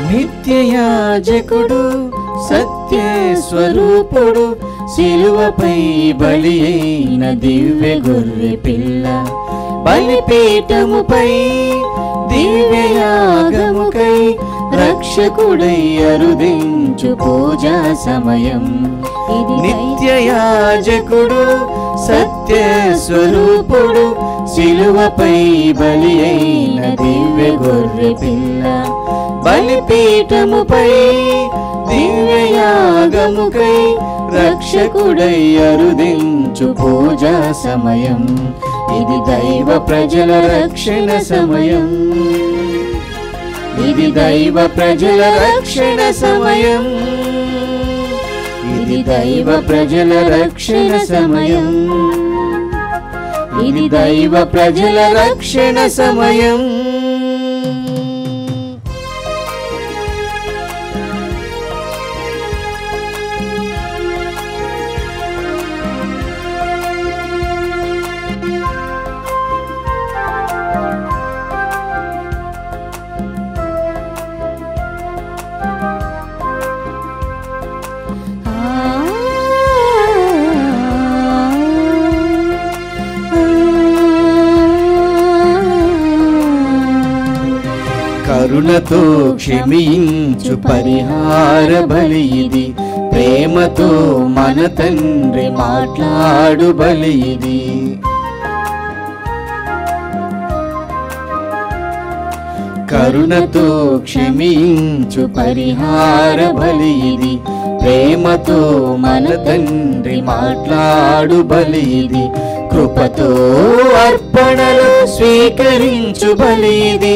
నిత్యయాజకుడు సత్య స్వరూపుడు సిలువపై బలి అయిన దివ్య గొర్రె పిల్ల బలిపీఠముపై దివ్యయాగముకై రక్షకుడై అరుదించు పూజా సమయం. నిత్యయాజకుడు సత్య స్వరూపుడు సిలువపై బలి అయిన దివ్య గొర్రె పిల్ల బలిపీఠముపై దివ్యయాగముకై రక్షకుడై అరుదించు పూజా సమయం. ఇది దైవ ప్రజల రక్షణ సమయం. ఇది దైవ ప్రజల రక్షణ సమయం. ఇది దైవ ప్రజల రక్షణ సమయం. ఇది దైవ ప్రజల రక్షణ సమయం. కరుణతో క్షమించు పరిహార బలి ఇది, ప్రేమతో మన తండ్రి మాట్లాడు బలి ఇది. కరుణతో క్షమించు పరిహార బలి ఇది, ప్రేమతో మన తండ్రి మాట్లాడు బలి ఇది. కృపతో అర్పణలు స్వీకరించు బలి ఇది,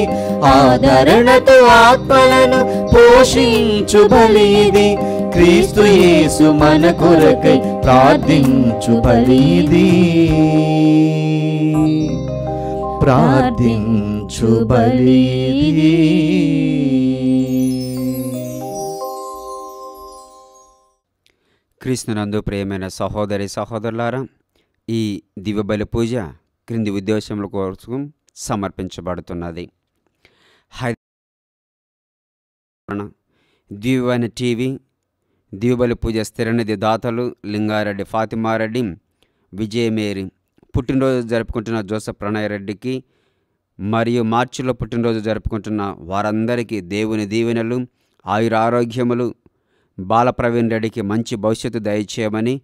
ఆదరణతో ఆత్మలను పోషించు బలి ఇది. క్రీస్తు యేసు మన కొరకై ప్రార్థించు బలి ఇది, ప్రార్థించు బలి ఇది. క్రీస్తునందు ప్రియమైన సహోదరి సహోదరులారా, ఈ దివ్యబలి పూజ క్రింది ఉద్దేశముల కోసం సమర్పించబడుతున్నది. దివ్యవాణి టీవీ, దివ్యబలి పూజ స్థిరనిధి దాతలు లింగారెడ్డి ఫాతిమారెడ్డి, విజయమేరి, పుట్టినరోజు జరుపుకుంటున్న జోసఫ్ ప్రణయ్ రెడ్డికి మరియు మార్చిలో పుట్టినరోజు జరుపుకుంటున్న వారందరికీ దేవుని దీవెనలు, ఆయురారోగ్యములు, బాలప్రవీణ్ రెడ్డికి మంచి భవిష్యత్తు దయచేయమని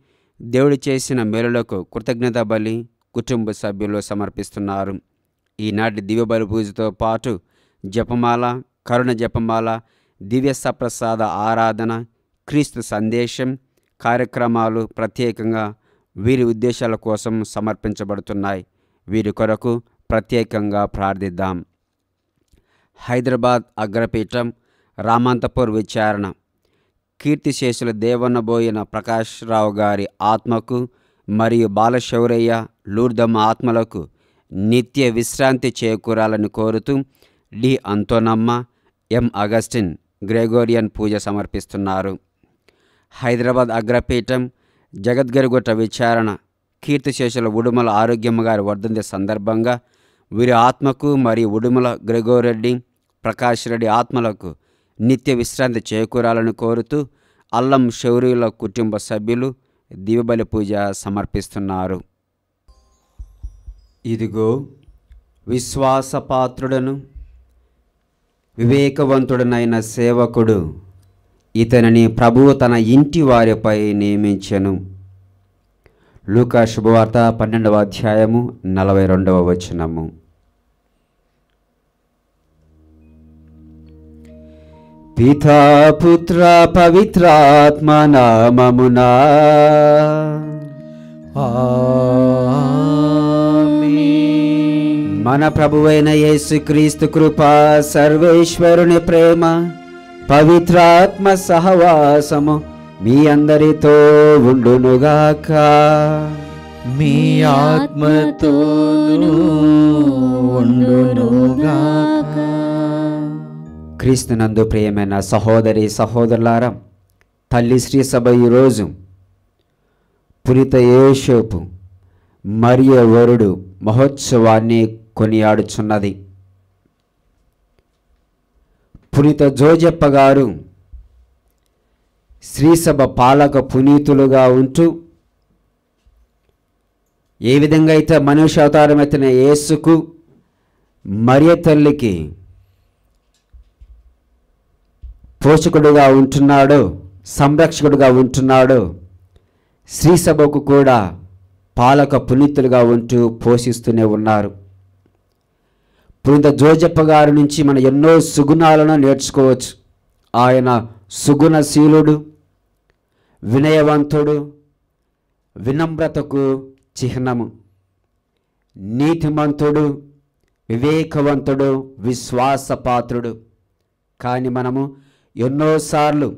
దేవుడు చేసిన మేలులకు కృతజ్ఞత బలి కుటుంబ సభ్యులు సమర్పిస్తున్నారు. ఈనాటి దివ్యబలి పూజతో పాటు జపమాల, కరుణ జపమాల, దివ్య సప్రసాద ఆరాధన, క్రీస్తు సందేశం కార్యక్రమాలు ప్రత్యేకంగా వీరి ఉద్దేశాల కోసం సమర్పించబడుతున్నాయి. వీరి కొరకు ప్రత్యేకంగా ప్రార్థిద్దాం. హైదరాబాద్ అగ్రపీఠం రామంతపూర్ విచారణ కీర్తిశేషుల దేవన్నబోయిన ప్రకాష్ రావు గారి ఆత్మకు మరియు బాలశౌరయ్య, లూర్దమ్మ ఆత్మలకు నిత్య విశ్రాంతి చేకూరాలని కోరుతూ డి అంతోనమ్మ, ఎం అగస్టిన్ గ్రెగోరియన్ పూజ సమర్పిస్తున్నారు. హైదరాబాద్ అగ్రపీఠం జగద్గరిగుట్ట విచారణ కీర్తిశేషుల ఉడుమల ఆరోగ్యమ్మ గారి వర్ధంతి సందర్భంగా వీరి ఆత్మకు మరియు ఉడుమల గ్రెగోరెడ్డి, ప్రకాష్ రెడ్డి ఆత్మలకు నిత్య విశ్రాంతి చేకూరాలని కోరుతూ అల్లం శౌర్యుల కుటుంబ సభ్యులు దివ్యబలి పూజ సమర్పిస్తున్నారు. ఇదిగో విశ్వాసపాత్రుడను వివేకవంతుడనైన సేవకుడు, ఇతనిని ప్రభువు తన ఇంటి వారిపై నియమించెను. లూకా శుభవార్త 12వ అధ్యాయము 42వ వచనము. పితా పుత్ర పవిత్రాత్మ నామమునా ఆమేన్. మన ప్రభువైన యేసుక్రీస్తు కృప, సర్వేశ్వరుని ప్రేమ, పవిత్రాత్మ సహవాసము మీ అందరితో ఉండునుగాక. మీ ఆత్మతోనూ ఉండునుగాక. క్రీస్తునందు ప్రియమైన సహోదరి సహోదరులారా, తల్లి శ్రీ సభ ఈరోజు పురిత యేషోపు మరియు వరుడు మహోత్సవాన్ని కొనియాడుచున్నది. పునీత జోజప్ప గారు శ్రీసభ పాలక పునీతులుగా ఉంటూ ఏ విధంగా అయితే మనుష్య అవతారం ఎత్తిన యేసుకు మరియ తల్లికి పోషకుడుగా ఉంటున్నాడో, సంరక్షకుడుగా ఉంటున్నాడో, శ్రీసభకు కూడా పాలక పునీతులుగా ఉంటూ పోషిస్తూనే ఉన్నారు. పునీత జోజప్ప గారి నుంచి మనం ఎన్నో సుగుణాలను నేర్చుకోవచ్చు. ఆయన సుగుణశీలుడు, వినయవంతుడు, వినమ్రతకు చిహ్నము, నీతిమంతుడు, వివేకవంతుడు, విశ్వాసపాత్రుడు. కానీ మనము ఎన్నోసార్లు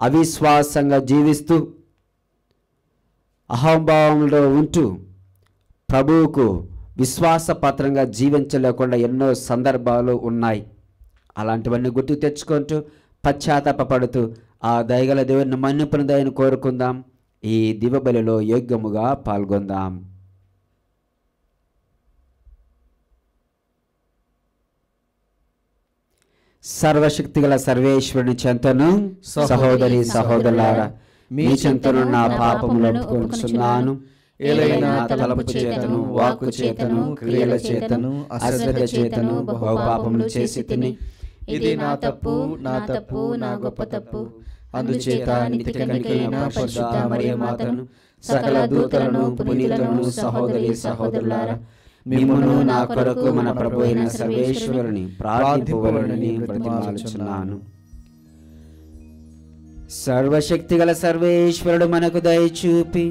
అవిశ్వాసంగా జీవిస్తూ అహంభావంలో ఉంటూ ప్రభువుకు విశ్వాసపాత్రంగా జీవించలేకుండా ఎన్నో సందర్భాలు ఉన్నాయి. అలాంటివన్నీ గుర్తు తెచ్చుకుంటూ పశ్చాత్తాపపడుతూ ఆ దయగల దేవుని మన్నిపుని దయను కోరుకుందాం. ఈ దివ్యబలిలో యోగ్యముగా పాల్గొందాం. సర్వశక్తిగల సర్వేశ్వరుని చెంతను సహోదరి సహోదరులారా మీ చెంతను నా పాపములను ఒప్పుకొనుచున్నాను. ఏలైనా తలపు చేతను, వాక్కు చేతను, క్రియల చేతను, అశ్రద్ధ చేతను బహుపాపములు చేసి తిని, ఇది నా తప్పు, నా తప్పు, నా గొప్ప తప్పు. అందుచేత నిత్య కన్యకైన పరిశుద్ధ మరియ మాతను, సకల దూతలను, పునీతులను, సహోదరి సహోదరులారా మిమ్మును నా కొరకు మన ప్రభు అయిన సర్వేశ్వరుని ప్రార్థింపవలెనని బ్రతిమాలుచున్నాను. సర్వశక్తిగల సర్వేశ్వరుడు మనకు దయచూపి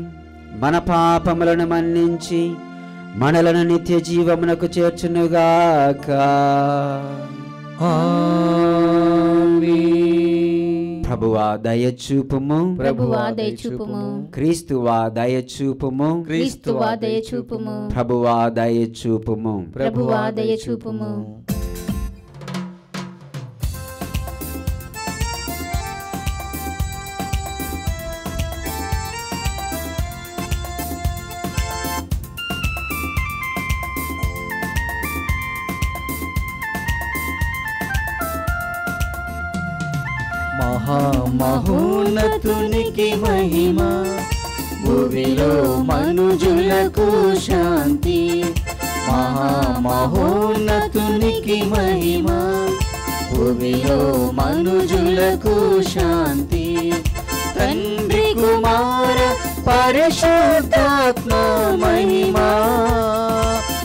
మన పాపములను మన్నించి మనలను నిత్య జీవమునకు చేర్చునుగాక. ప్రభువా దయచూపుము, ప్రభువా దయచూపుము, క్రీస్తువా దయచూపుము, క్రీస్తువా దయచూపుము, ప్రభువా దయచూపుము, ప్రభువా దయచూపుము. మహోన్నతునికి మహిమ, భూమిలో మనుజులకు శాంతి. మహోన్నతునికి మహిమ, భూమిలో మనుజులకు శాంతి. తండ్రి కుమార పరిశుద్ధాత్మ మహిమ,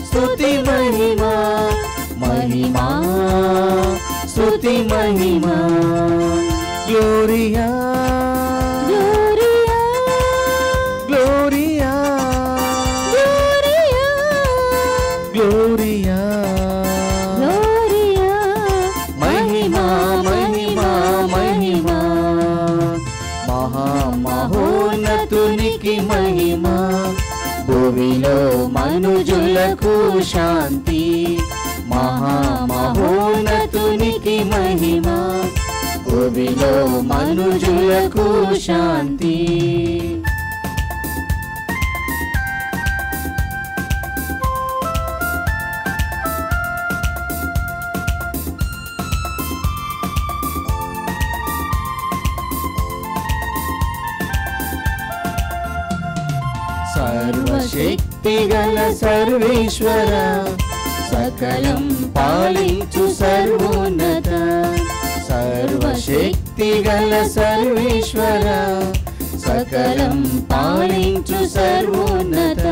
స్తుతి మహిమ, మహిమ స్తుతి మహిమ. Gloria, Gloria, Gloria, Gloria, Gloria, Gloria. మహిమా మహిమా మహిమా. మహోన్నతునికి మహిమ, భూమిలో మనుజులకు శాంతి. మహోన్నతునికి మహిమ, భూమిలో మనుజులకు శాంతి. సర్వశక్తిగల సర్వేశ్వర, సకలం పాలించు సర్వోన్నత. సర్వశక్తిగల సర్వేశ్వర, సకలం పాలించు సర్వోన్నత.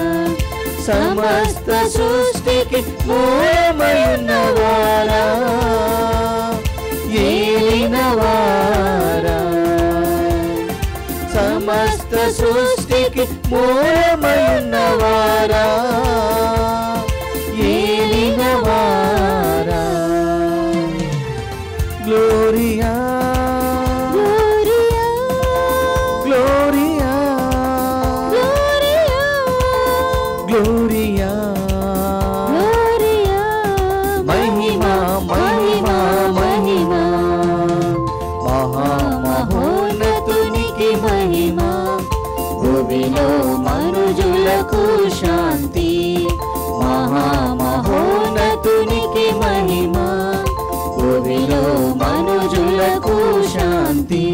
సమస్త సృష్టికి మూలమైనవారా, ఏలినవారా. సమస్త సృష్టికి మూలమైనవారా, ఏలినవారా. Gloria, Gloria, Gloria, Gloria, Gloria. Gloria. మహిమా మహిమా మహిమా. మహోన్నతునికి మహిమ, భూమిలో మనుజులకు శాంతి. శాంతి.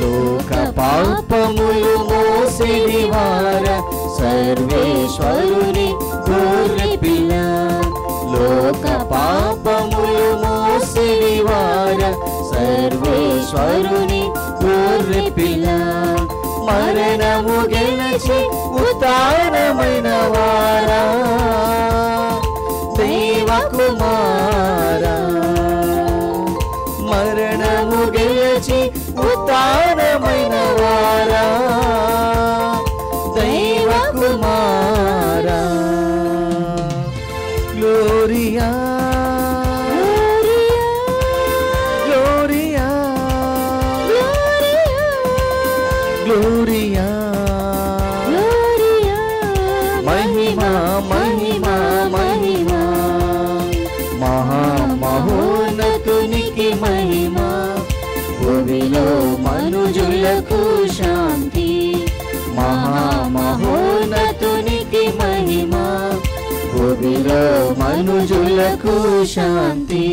లోక పాపములు మోసినివార సర్వేశ్వరుని గొర్రెపిల్ల. లోక పాపములు మోసినివార సర్వేశ్వరుని గొర్రెపిల్ల. మరణము గెలిచి ఉత్థానమైన వారా దేవకుమారా. మరణము గెలిచి ఉత్థానమైన వారా దైవకుమారా. Gloria gloria gloria. మహిమా మహిమా మహిమా మహామహోన్నతునికి మహిమా. భూమిలో మనుజులకు శాంతి. మహామహోన్నతునికి మహిమా. భూమిలో మనుజులకు శాంతి.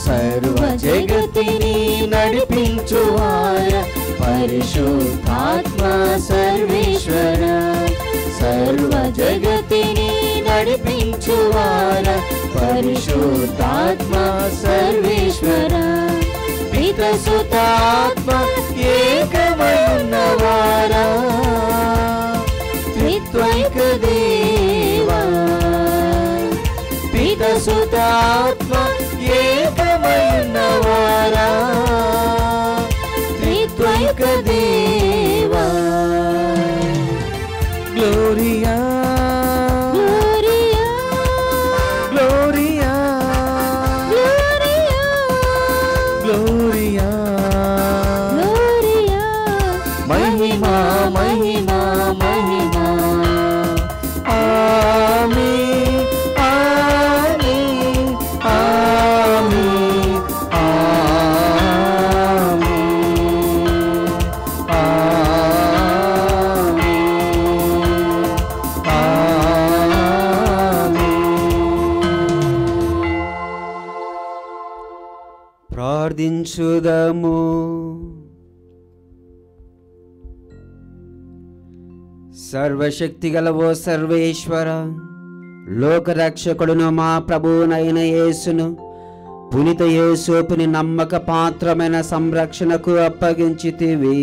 సర్వ జగతిని నడిపించువార పరిశుద్ధాత్మ సర్వేశ్వర. సర్వ జగతిని నడిపించువార పరిశుద్ధాత్మ సర్వేశ్వర. పిత సుతాత్మ ఏకమై ఉన్నవారా త్రిత్వైక దేవా. పిత సుతాత్మ ఏకమై ఉన్నవారా త్రిత్వైక దేవా. Gloria gloria gloria. మహిమా మహిమా మహిమా. ఆమేన్ ఆమేన్ ఆమేన్ ప్రార్థించుదము. సర్వశక్తిగల ఓ సర్వేశ్వర, లోకరక్షకుడును మా ప్రభువునైన యేసును పునీత యేసోపుని నమ్మక పాత్రమైన సంరక్షణకు అప్పగించితివి.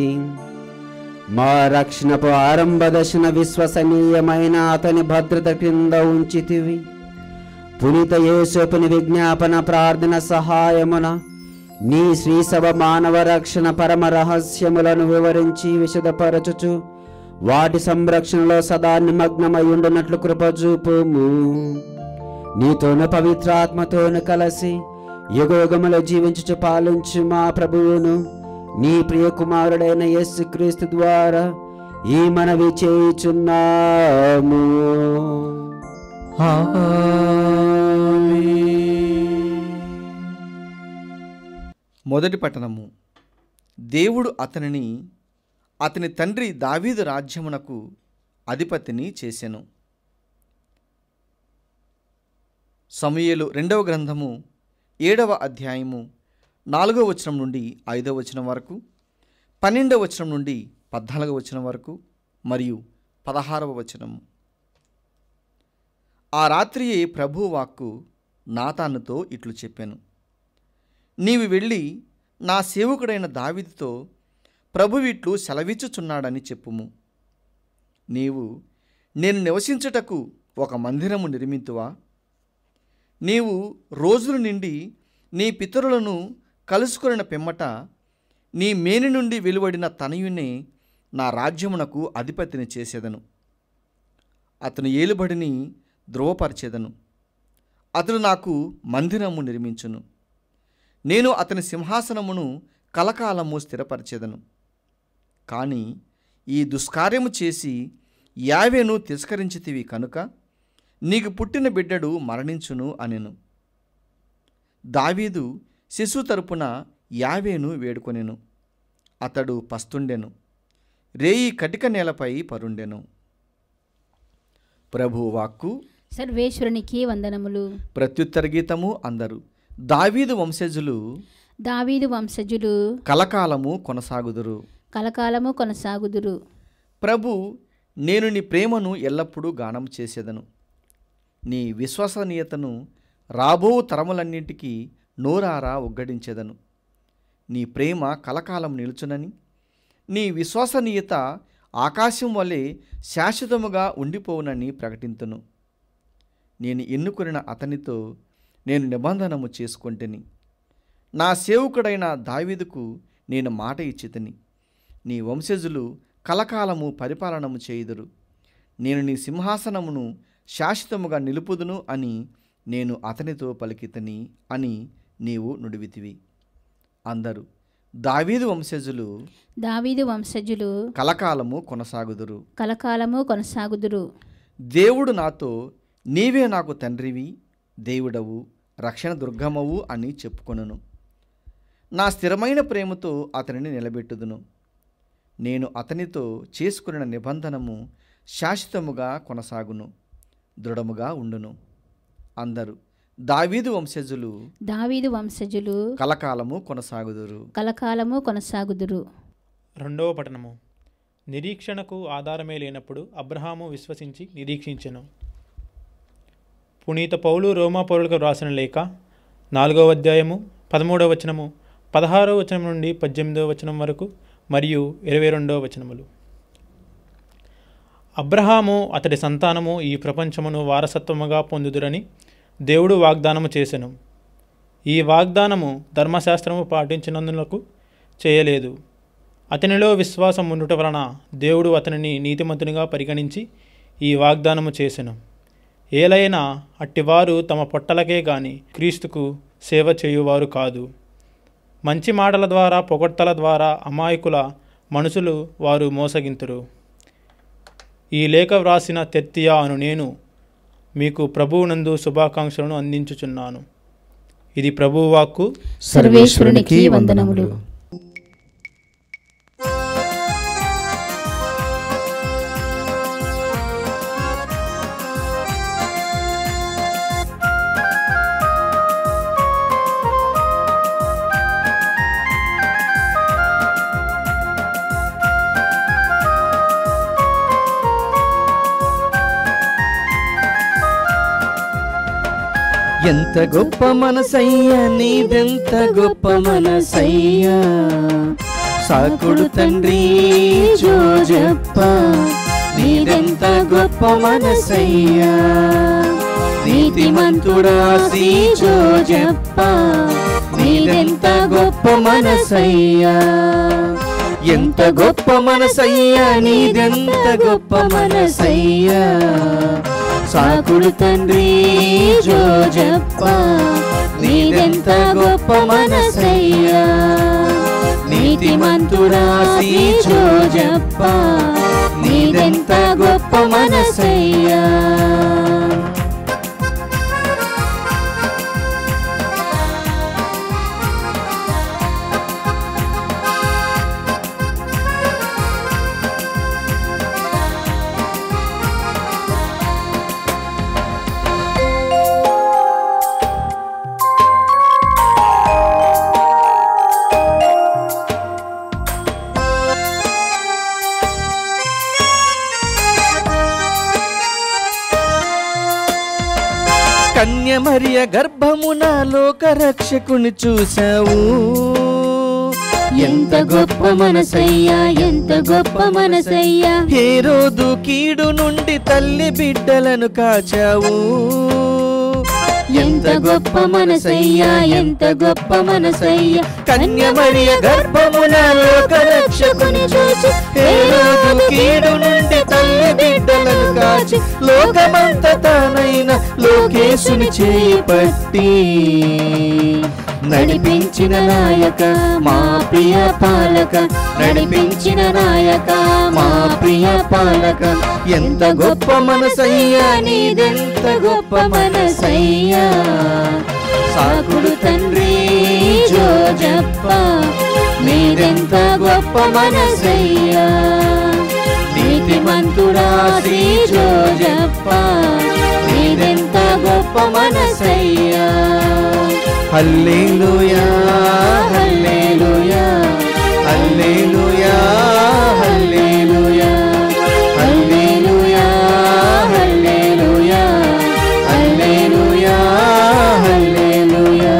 మా రక్షణపు ఆరంభ దశన విశ్వసనీయమైన అతని భద్రత క్రింద ఉంచితివి. పునీత యేసోపుని విజ్ఞాపన ప్రార్థన సహాయమున నీ శ్రీసభ మానవ రక్షణ పరమ రహస్యములను వివరించి విశదపరచుచు వాటి సంరక్షణలో సదా నిమగ్నమై ఉండునట్లు కృపజూపుము. నీతోను పవిత్రాత్మతోను కలిసి యుగయుగములో జీవించుచు పాలించు మా ప్రభువును నీ ప్రియ కుమారుడైన యేసుక్రీస్తు ద్వారా ఈ మనవి చేయుచున్నాము. మొదటి పట్టణము. దేవుడు అతనిని అతని తండ్రి దావీదు రాజ్యమునకు అధిపతిని చేసెను. సమూయేలు 2వ గ్రంథము 7వ అధ్యాయము 4వ వచనం నుండి 5వ వచనం వరకు, 12వ వచనం నుండి 14వ వచనం వరకు మరియు 16వ వచనము. ఆ రాత్రియే ప్రభువు వాక్కు నాతానుతో ఇట్లు చెప్పాను, నీవు వెళ్ళి నా సేవకుడైన దావీదుతో ప్రభువిట్లు సెలవిచ్చుచున్నాడని చెప్పుము. నీవు నేను నివసించుటకు ఒక మందిరము నిర్మింతువా? నీవు రోజుల నుండి నీ పితరులను కలుసుకొనిన పిమ్మట నీ మేని నుండి వెలువడిన తనయునే నా రాజ్యమునకు అధిపతిని చేసేదను. అతను ఏలుబడిని ధృవపరిచేదను. అతడు నాకు మందిరము నిర్మించును. నేను అతని సింహాసనమును కలకాలము స్థిరపరిచేదను. కానీ ఈ దుష్కార్యము చేసి యావేను తిరస్కరించితివి కనుక నీకు పుట్టిన బిడ్డడు మరణించును అనెను. దావీదు శిశువు తరపున యావేను వేడుకొనెను. అతడు పస్తుండెను, రేయి కటిక నేలపై పరుండెను. ప్రభు వాక్కు. సర్వేశ్వరునికి వందనములు. ప్రత్యుత్తర గీతము అందరు. దావీదు వంశజులు కలకాలము కొనసాగుదురు. ప్రభు, నేను నీ ప్రేమను ఎల్లప్పుడూ గానం చేసేదను. నీ విశ్వసనీయతను రాబో తరములన్నింటికీ నోరారా ఉగ్గడించేదను. నీ ప్రేమ కలకాలం నిలుచునని, నీ విశ్వసనీయత ఆకాశం వలె శాశ్వతముగా ఉండిపోవునని ప్రకటింతును. నేను ఎన్నుకొనిన అతనితో నేను నిబంధనము చేసుకొంటిని. నా సేవకుడైన దావీదుకు నేను మాట ఇచ్చితిని. నీ వంశజులు కలకాలము పరిపాలనము చేయుదురు. నేను నీ సింహాసనమును శాశ్వతముగా నిలుపుదును అని నేను అతనితో పలికితిని అని నీవు నుడివితివి. అందరూ దావీదు వంశజులు కలకాలము కొనసాగుదురు. దేవుడు నాతో, నీవే నాకు తండ్రివి, దేవుడవు, రక్షణ దుర్గమవు అని చెప్పుకొనును. నా స్థిరమైన ప్రేమతో అతనిని నిలబెట్టుదును. నేను అతనితో చేసుకున్న నిబంధనము శాశ్వతముగా కొనసాగును, దృఢముగా ఉండును. అందరూ దావీదు వంశజులు కలకాలము కొనసాగుదురు. రెండవ పఠనము. నిరీక్షణకు ఆధారమే లేనప్పుడు అబ్రహాము విశ్వసించి నిరీక్షించెను. పునీత పౌలు రోమా పౌరులకు రాసిన లేఖ 4వ అధ్యాయము 13వ వచనము, 16వ వచనం నుండి 18వ వచనం వరకు మరియు 22వ వచనములు. అబ్రహాము అతడి సంతానము ఈ ప్రపంచమును వారసత్వముగా పొందుదురని దేవుడు వాగ్దానము చేసెను. ఈ వాగ్దానము ధర్మశాస్త్రము పాటించినందులకు చేయలేదు. అతనిలో విశ్వాసం ఉండుట వలన దేవుడు అతనిని నీతిమంతునిగా పరిగణించి ఈ వాగ్దానము చేసెను. ఏలైనా అట్టివారు తమ పొట్టలకే గాని క్రీస్తుకు సేవ చేయువారు కాదు. మంచి మాటల ద్వారా, పొగడ్తల ద్వారా అమాయకుల మనసులు వారు మోసగింతురు. ఈ లేఖ వ్రాసిన తెర్తియా అను నేను మీకు ప్రభువునందు శుభాకాంక్షలను అందించుచున్నాను. ఇది ప్రభువు వాక్కు. సర్వేశ్వరునికి వందనములు. ఎంత గొప్ప మనసయ్యా నీదెంత గొప్ప మనసయ్యా, సాకుడు తండ్రి జోజప్ప నీదెంత గొప్ప మనసయ్యా, నీతిమంతుడా శ్రీ జోజప్ప నీదెంత గొప్ప మనసయ్యా, ఎంత గొప్ప మనసయ్యా నీదెంత గొప్ప మనసయ్యా, సాకుడు తండ్రి జోజప్ప నీదెంత గొప్ప మనసయ్యా, నీతిమంతుడా శ్రీ జోజప్ప నీదెంత గొప్ప మనసయ్యా. కన్యమరియ గర్భమున లోకరక్షకుని చూసావు, ఎంత గొప్ప మనసయ్యా, ఎంత గొప్ప మనసయ్యా, హేరోదు కీడు నుండి తల్లి బిడ్డలను కాచావు, ఎంత గొప్ప మనసయ్యా, ఎంత గొప్ప మనసయ్యా, కన్యమరియ గర్భమున లోకరక్షకుని చూసి హేరోదు కీడు నుండి తల్లి బిడ్డలను కాచి లోకమంత తానైన లోకేశుని చేపట్టి నడిపించిన నాయక మా ప్రియ పాలక, నడిపించిన నాయక మా ప్రియ పాలక. ఎంత గొప్ప మనసయ్యా నీదెంత గొప్ప మనసయ్యా. సాకుడు తండ్రి జోజప్ప నీదెంత గొప్ప మనసయ్యా. నీతిమంతుడా శ్రీ జోజప్ప నీదెంత గొప్ప మనసయ్యా. హల్లెలూయా హల్లెలూయా హల్లెలూయా హల్లెలూయా హల్లెలూయా హల్లెలూయా హల్లెలూయా హల్లెలూయా.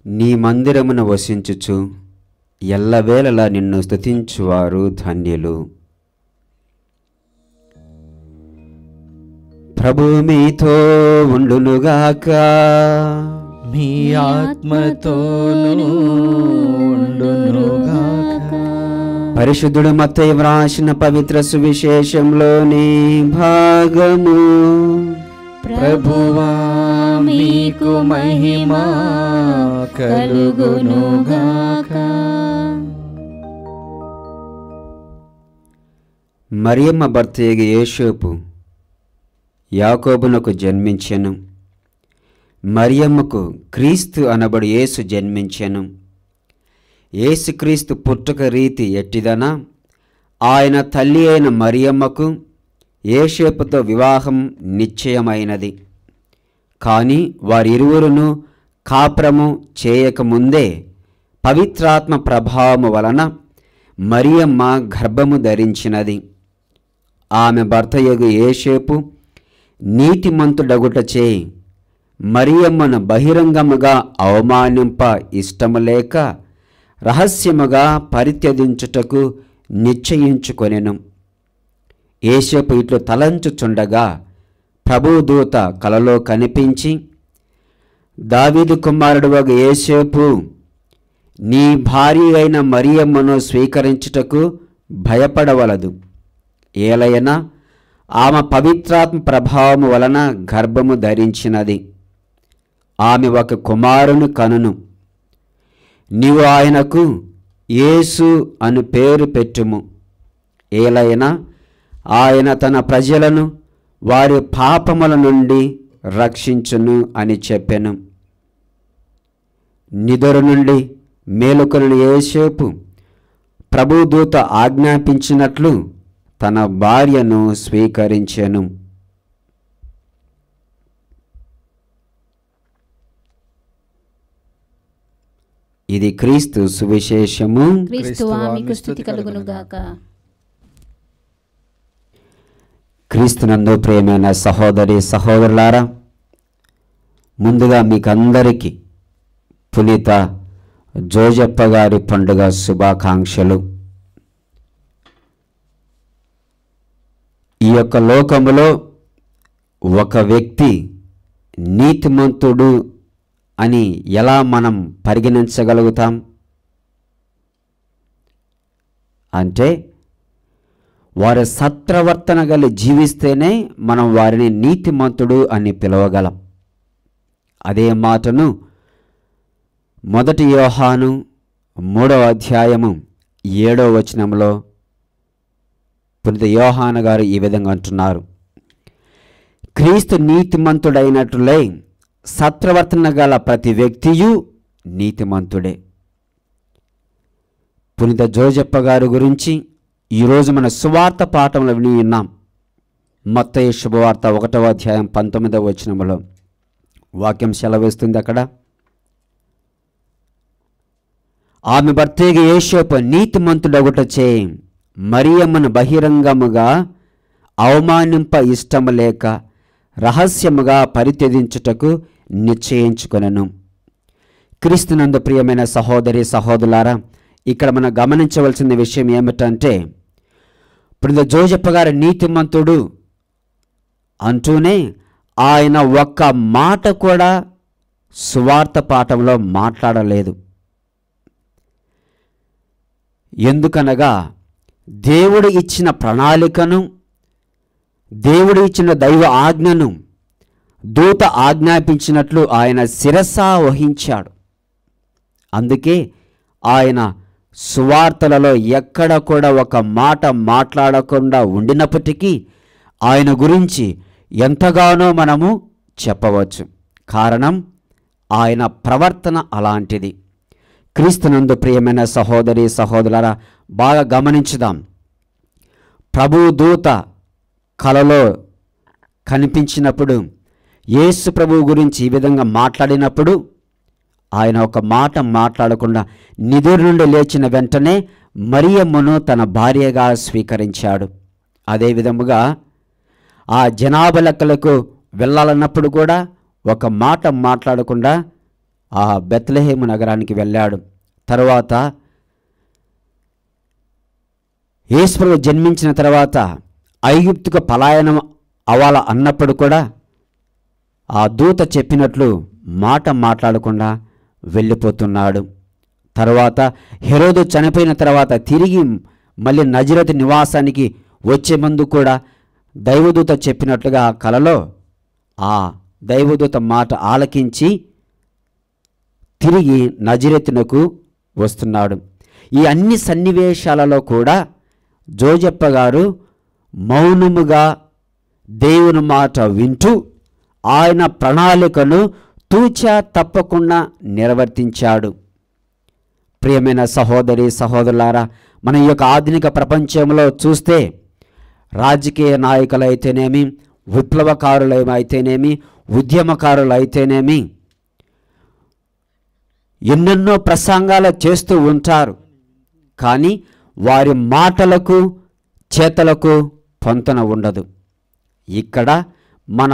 నీ మందిరమున వసించుచు ఎల్లవేళలా నిన్ను స్తుతించువారు ధన్యులు. ప్రభు మీతో ఉండునుగాక, మీ ఆత్మతోను ఉండునుగాక. పరిశుద్ధుడు మత్తయి వ్రాసిన పవిత్ర సువిశేషంలోని భాగము. ప్రభువా మీకు మహిమ కలుగునుగాక. మరియమ్మ భర్తయగు యోసేపు యాకోబునకు జన్మించెను. మరియమ్మకు క్రీస్తు అనబడు యేసు జన్మించెను. యేసుక్రీస్తు పుట్టుక రీతి ఎట్టిదనా, ఆయన తల్లి అయిన మరియమ్మకు యోసేపుతో వివాహం నిశ్చయమైనది. కానీ వారిరువురును కాపురము చేయకముందే పవిత్రాత్మ ప్రభావము వలన మరియమ్మ గర్భము ధరించినది. ఆమె భర్తయగు యోసేపు నీతిమంతుడగుటచే మరియమ్మను బహిరంగముగా అవమానింప ఇష్టము లేక రహస్యముగా పరిత్యజించుటకు నిశ్చయించుకొనెను. యోసేపు ఇట్లు తలంచుచుండగా ప్రభుదూత కలలో కనిపించి, దావీదు కుమారుడు వగు యోసేపు, నీ భార్య అయిన మరియమ్మను స్వీకరించుటకు భయపడవలదు. ఏలయనా ఆమె పవిత్రాత్మ ప్రభావము వలన గర్భము ధరించినది. ఆమె ఒక కుమారుని కనును. నీవు ఆయనకు యేసు అను పేరు పెట్టుము. ఏలైనా ఆయన తన ప్రజలను వారి పాపముల నుండి రక్షించును అని చెప్పెను. నిద్ర నుండి మేలుకొనిన యోసేపు ప్రభుదూత ఆజ్ఞాపించినట్లు తన భార్యను స్వీకరించెను. ఇది క్రీస్తు సువిశేషము. క్రీస్తువా మీకు స్తుతి కలుగునుగాక. క్రీస్తునందు ప్రియమైన సహోదరి సహోదరులారా, ముందుగా మీకందరికీ పునీత జోజప్ప గారి పండుగ శుభాకాంక్షలు. ఈ యొక్క లోకములో ఒక వ్యక్తి నీతిమంతుడు అని ఎలా మనం పరిగణించగలుగుతాం అంటే, వారి సత్ప్రవర్తన గలి జీవిస్తేనే మనం వారిని నీతిమంతుడు అని పిలవగలం. అదే మాటను 1 యోహాను 3వ అధ్యాయము 7వ వచనంలో పునీత యోహాను గారు ఈ విధంగా అంటున్నారు, క్రీస్తు నీతిమంతుడైనట్లే సత్ప్రవర్తన గల ప్రతి వ్యక్తియు నీతిమంతుడే. పునీత జోజప్ప గారి గురించి ఈరోజు మన సువార్త పాఠంలో విని ఉన్నాం. మత్తయి శుభవార్త 1వ అధ్యాయం 19వ వచనంలో వాక్యం సెలవిస్తుంది. అక్కడ ఆమె భర్తయగు యోసేపు నీతిమంతుడగుటచే మరియమ్మను బహిరంగముగా అవమానింప ఇష్టము లేక రహస్యముగా పరిత్యజించుటకు నిశ్చయించుకొనెను. క్రీస్తునందు ప్రియమైన సహోదరి సహోదరులారా, ఇక్కడ మనం గమనించవలసిన విషయం ఏమిటంటే, పునీత జోజప్ప గారు నీతిమంతుడు అంటూనే ఆయన ఒక్క మాట కూడా సువార్త పాఠంలో మాట్లాడలేదు. ఎందుకనగా దేవుడు ఇచ్చిన ప్రణాళికను, దేవుడు ఇచ్చిన దైవ ఆజ్ఞను దూత ఆజ్ఞాపించినట్లు ఆయన శిరస వహించాడు. అందుకే ఆయన సువార్తలలో ఎక్కడ కూడా ఒక మాట మాట్లాడకుండా ఉండినప్పటికీ ఆయన గురించి ఎంతగానో మనము చెప్పవచ్చు. కారణం ఆయన ప్రవర్తన అలాంటిది. క్రీస్తునందు ప్రియమైన సహోదరి సహోదరులారా, బాగా గమనించుదాం. ప్రభువు దూత కలలో కనిపించినప్పుడు, యేసు ప్రభువు గురించి ఈ విధంగా మాట్లాడినప్పుడు ఆయన ఒక మాట మాట్లాడకుండా నిద్ర నుండి లేచిన వెంటనే మరియమ్మను తన భార్యగా స్వీకరించాడు. అదేవిధముగా ఆ జనాభా లెక్కలకు వెళ్ళాలన్నప్పుడు కూడా ఒక మాట మాట్లాడకుండా ఆ బెత్లెహేము నగరానికి వెళ్ళాడు. తరువాత యేసు ప్రభువు జన్మించిన తర్వాత ఐగుప్తుకు పలాయనం అవ్వాల అన్నప్పుడు కూడా ఆ దూత చెప్పినట్లు మాట మాట్లాడకుండా వెళ్ళిపోతున్నాడు. తర్వాత హెరోదు చనిపోయిన తర్వాత తిరిగి మళ్ళీ నజరేతు నివాసానికి వచ్చే ముందు కూడా దైవదూత చెప్పినట్లుగా ఆ కలలో ఆ దైవదూత మాట ఆలకించి తిరిగి నజరేతునకు వస్తున్నాడు. ఈ అన్ని సన్నివేశాలలో కూడా జోజప్ప గారు మౌనముగా దేవుని మాట వింటూ ఆయన ప్రణాళికను తూచా తప్పకుండా నిర్వర్తించాడు. ప్రియమైన సహోదరి సహోదరులారా, మన ఈ యొక్క ఆధునిక ప్రపంచంలో చూస్తే రాజకీయ నాయకులైతేనేమి, విప్లవకారులైతేనేమి, ఉద్యమకారులైతేనేమి ఎన్నెన్నో ప్రసంగాలు చేస్తూ ఉంటారు. కానీ వారి మాటలకు చేతలకు పొంతన ఉండదు. ఇక్కడ మన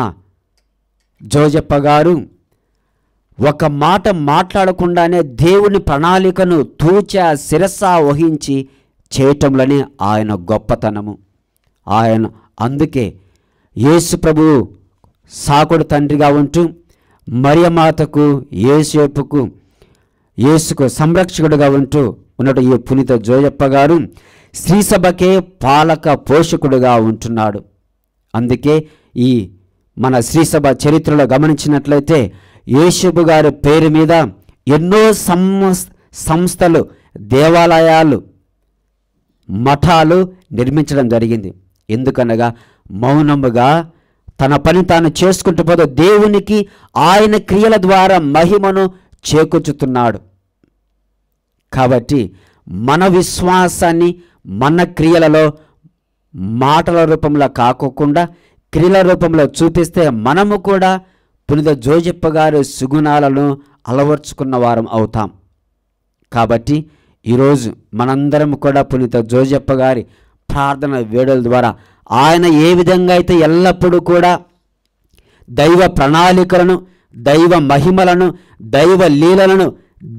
జోజప్ప గారు ఒక మాట మాట్లాడకుండానే దేవుని ప్రణాళికను తూచా శిరస వహించి చేయటంలోనే ఆయన గొప్పతనము. ఆయన అందుకే యేసు ప్రభువు సాకుడు తండ్రిగా ఉంటూ మరియమాతకు యేసుకు సంరక్షకుడుగా ఉంటూ ఉన్నట్టు ఈ పునీత జోజప్ప గారు శ్రీసభకే పాలక పోషకుడుగా ఉంటున్నాడు. అందుకే ఈ మన శ్రీసభ చరిత్రలో గమనించినట్లయితే యేసుబు గారి పేరు మీద ఎన్నో సంస్థలు, దేవాలయాలు, మఠాలు నిర్మించడం జరిగింది. ఎందుకనగా మౌనముగా తన పని తాను చేసుకుంటూ పోతే దేవునికి ఆయన క్రియల ద్వారా మహిమను చేకూర్చుతున్నాడు. కాబట్టి మన విశ్వాసాన్ని మన క్రియలలో మాటల రూపంలో కాకోకుండా క్రియల రూపంలో చూపిస్తే మనము కూడా పునీత జోజప్ప గారి సుగుణాలను అలవర్చుకున్న వారం అవుతాం. కాబట్టి ఈరోజు మనందరం కూడా పునీత జోజప్ప గారి ప్రార్థన వేడుల ద్వారా ఆయన ఏ విధంగా అయితే ఎల్లప్పుడూ కూడా దైవ ప్రణాళికలను, దైవ మహిమలను, దైవ లీలలను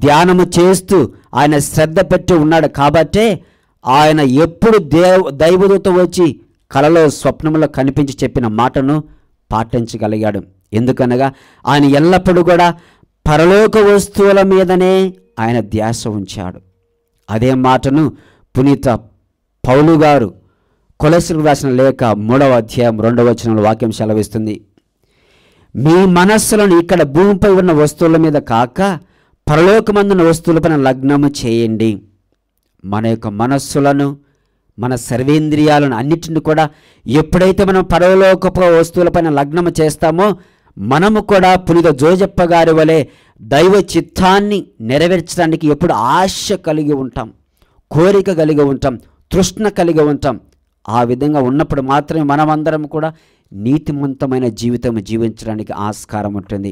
ధ్యానము చేస్తూ ఆయన శ్రద్ధ పెట్టి ఉన్నాడు. కాబట్టే ఆయన ఎప్పుడు దైవదూత వచ్చి కలలో స్వప్నంలో కనిపించి చెప్పిన మాటను పాటించగలిగాడు. ఎందుకనగా ఆయన ఎల్లప్పుడూ కూడా పరలోక వస్తువుల మీదనే ఆయన ధ్యాస ఉంచాడు. అదే మాటను పునీత పౌలు గారు కొలొస్సీలకు రాసిన లేఖ 3వ అధ్యాయం 2వ వచనంలో వాక్యం సెలవిస్తుంది. మీ మనస్సులను ఇక్కడ భూమిపై ఉన్న వస్తువుల మీద కాక పరలోకమందున్న వస్తువులపైన లగ్నము చేయండి. మన యొక్క మనస్సులను, మన సర్వేంద్రియాలను అన్నిటిని కూడా ఎప్పుడైతే మనం పరలోకపు వస్తువులపైన లగ్నము చేస్తామో మనము కూడా పునీత జోజప్ప గారి వలె దైవ చిత్తాన్ని నెరవేర్చడానికి ఎప్పుడు ఆశ కలిగి ఉంటాం, కోరిక కలిగి ఉంటాం, తృష్ణ కలిగి ఉంటాం. ఆ విధంగా ఉన్నప్పుడు మాత్రమే మనమందరం కూడా నీతిమంతమైన జీవితం జీవించడానికి ఆస్కారం ఉంటుంది.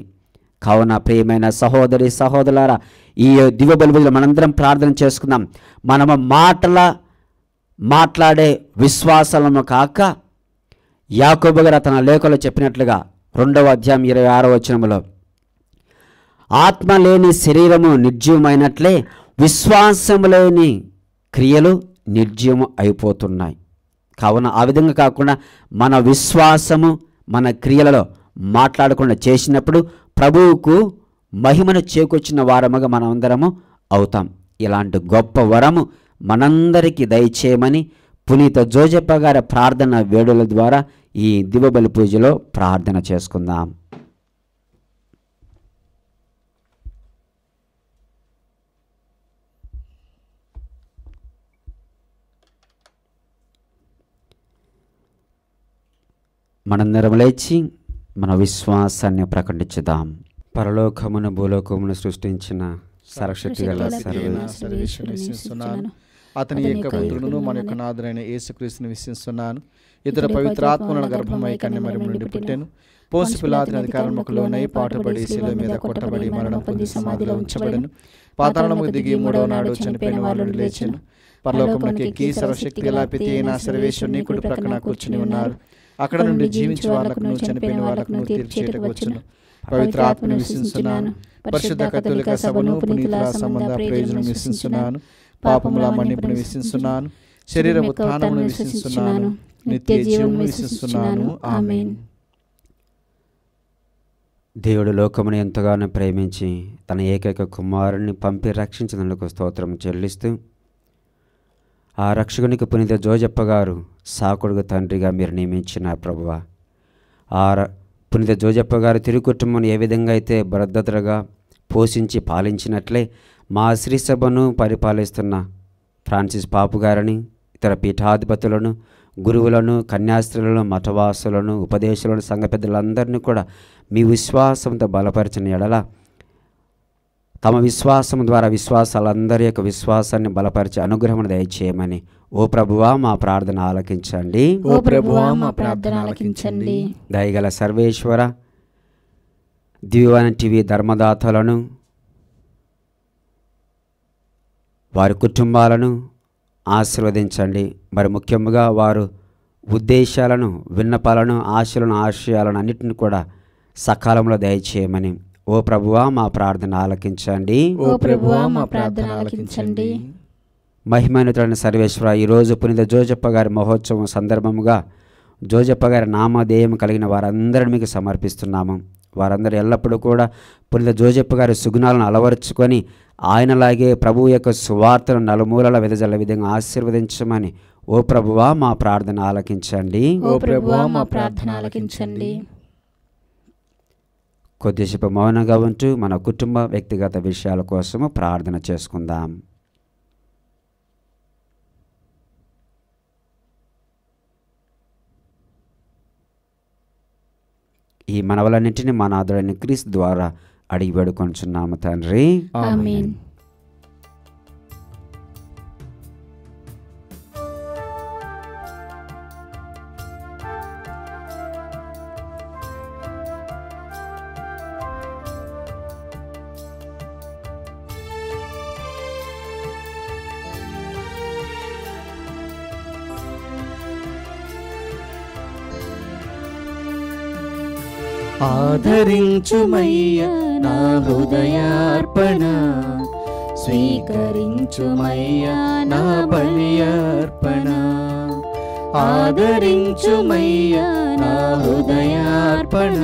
కావున ప్రియమైన సహోదరి సహోదరులారా, ఈ దివ్య బలిలో మనందరం ప్రార్థన చేసుకుందాం. మనము మాట్లాడే విశ్వాసాలను కాక యాకోబు గారు తన లేఖలో చెప్పినట్లుగా 2వ అధ్యాయం 26వ వచనంలో ఆత్మ లేని శరీరము నిర్జీవమైనట్లే విశ్వాసము లేని క్రియలు నిర్జీవము అయిపోతున్నాయి. కావున ఆ విధంగా కాకుండా మన విశ్వాసము మన క్రియలలో మాట్లాడకుండా చేసినప్పుడు ప్రభువుకు మహిమను చేకూర్చిన వారముగా మనమందరము అవుతాం. ఇలాంటి గొప్ప వరము మనందరికీ దయచేయమని పునీత జోజప్ప గారి ప్రార్థన వేడుల ద్వారా ఈ దివ్య బలి పూజలో ప్రార్థన చేసుకుందాం. మనందరం లేచి మన విశ్వాసాన్ని ప్రకటించుదాం. పరలోకమును భూలోకమును సృష్టించిన సర్వశక్తి గల విశ్వసిస్తున్నాను. అతని యొక్క పుత్రుడును మన యొక్క నాథుడైన యేసుక్రీస్తుని విశ్వసిస్తున్నాను. ఇతర పవిత్రాత్మల గర్భమై కన్యమరియం నుండి పుట్టెను. పోన్సు పిలాతుని అధికారములకు లోనై పాటుపడి శిలువ మీద కొట్టబడి మరణం పొంది సమాధిలో ఉంచబడెను. పాతాళముకు దిగి మూడవ నాడు చనిపోయిన వారి నుండి లేచెను. పరలోకమునకు ఎక్కి సర్వశక్తి గల పిత అయిన సర్వేశ్వరుని కుడి ప్రక్కన కూర్చుని ఉన్నారు. అక్కడ నుండి జీవించే వాళ్ళకును చనిపోయిన వాళ్ళకును తీర్పు చేయుటకు వచ్చును. పవిత్ర ఆత్మను విశ్వసిస్తున్నాను. పరిశుద్ధ కథోలిక సభను పునీతుల సంబంధ ప్రయోజనం విశ్వసిస్తున్నాను. పాపముల మన్నిపును విశ్వసిస్తున్నాను. శరీర ఉత్థానమును విశ్వసిస్తున్నాను. నిత్య జీవమును విశ్వసిస్తున్నాను. ఆమేన్. దేవుడు లోకమును ఎంతగానో ప్రేమించి తన ఏకైక కుమారుని పంపి రక్షించినందుకు స్తోత్రం చెల్లిస్తూ, ఆ రక్షకునికి పునీత జోజప్ప గారు సాకుడుగు తండ్రిగా మీరు నియమించిన ప్రభువా, ఆ పునీత జోజప్ప గారు తిరుగు కుటుంబం ఏ విధంగా అయితే భద్రతగా పోషించి పాలించినట్లే మా శ్రీ సభను పరిపాలిస్తున్న ఫ్రాన్సిస్ పాపు గారిని, ఇతర పీఠాధిపతులను, గురువులను, కన్యాస్త్రులను, మఠవాసులను, ఉపదేశాలను, సంఘ పెద్దలందరినీ కూడా మీ విశ్వాసంతో బలపరిచిన ఎడల తమ విశ్వాసం ద్వారా విశ్వాసాలందరి యొక్క విశ్వాసాన్ని బలపరిచి అనుగ్రహం దయచేయమని ఓ ప్రభువా మా ప్రార్థన ఆలకించండి. ఓ ప్రభువా మా ప్రార్థన ఆలకించండి. దయగల సర్వేశ్వర, దివ్యవాణి టీవీ ధర్మదాతలను, వారి కుటుంబాలను ఆశీర్వదించండి. మరి ముఖ్యంగా వారు ఉద్దేశాలను, విన్నపాలను, ఆశలను, ఆశయాలను అన్నిటిని కూడా సకాలంలో దయచేయమని ఓ ప్రభువా మా ప్రార్థన ఆలకించండి. ఓ ప్రభువా మా ప్రార్థన ఆలకించండి. మహిమాన్వితుడైన సర్వేశ్వర, ఈరోజు పునీత జోజప్ప గారి మహోత్సవం సందర్భముగా జోజప్ప గారి నామధేయం కలిగిన వారందరిని మీకు సమర్పిస్తున్నాము. వారందరూ ఎల్లప్పుడూ కూడా పునీత జోజప్ప గారి సుగుణాలను అలవరుచుకొని ఆయనలాగే ప్రభువు యొక్క సువార్తను నలుమూలల వెదజల్ల విధంగా ఆశీర్వదించమని ఓ ప్రభువా మా ప్రార్థన ఆలకించండి. ఓ ప్రభువా మా ప్రార్థన ఆలకించండి. కొద్దిసేపు మౌనంగా ఉంటూ మన కుటుంబ వ్యక్తిగత విషయాల కోసము ప్రార్థన చేసుకుందాం. ఈ మనవలన్నింటినీ మా నాథుడైన క్రీస్తు ద్వారా అడిగి వేడుకొంచున్నాము తండ్రి. ఆమేన్. ఆదరించుమయ్యా నా హృదయార్పణ, స్వీకరించుమయ్యా నా బలియర్పణ. ఆదరించుమయ్యా నా హృదయార్పణ,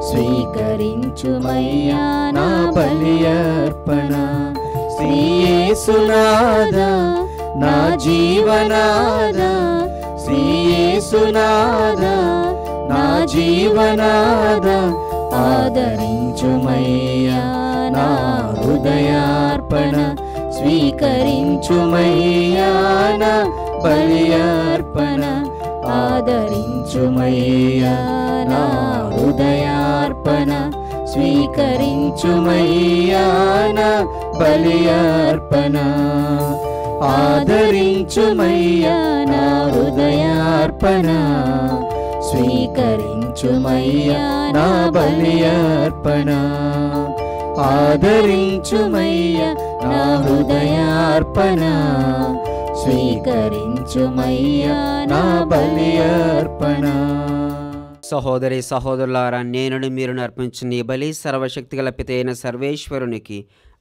స్వీకరించుమయ్యా నా బలియర్పణ. శ్రీ యేసునాథా నా జీవనాథా, శ్రీ యేసునాథా నా జీవనాథ, ఆదరించుమయ్యా నా హృదయార్పణ, స్వీకరించుమయ్యా నా బలియర్పణ. ఆదరించుమయ్యా నా హృదయార్పణ, స్వీకరించుమయ్యా నా బలియర్పణ. ఆదరించుమయ్యా నా హృదయార్పణ, స్వీకరించుమయ్యా నా బలియర్పణ. ఆదరించుమయ్యా నా హృదయార్పణ, స్వీకరించుమయ్యా నా బలియర్పణ. సహోదరి సహోదరులారా, నేను మీరు అర్పించిన ఈ బలి సర్వశక్తి గల పితైన సర్వేశ్వరునికి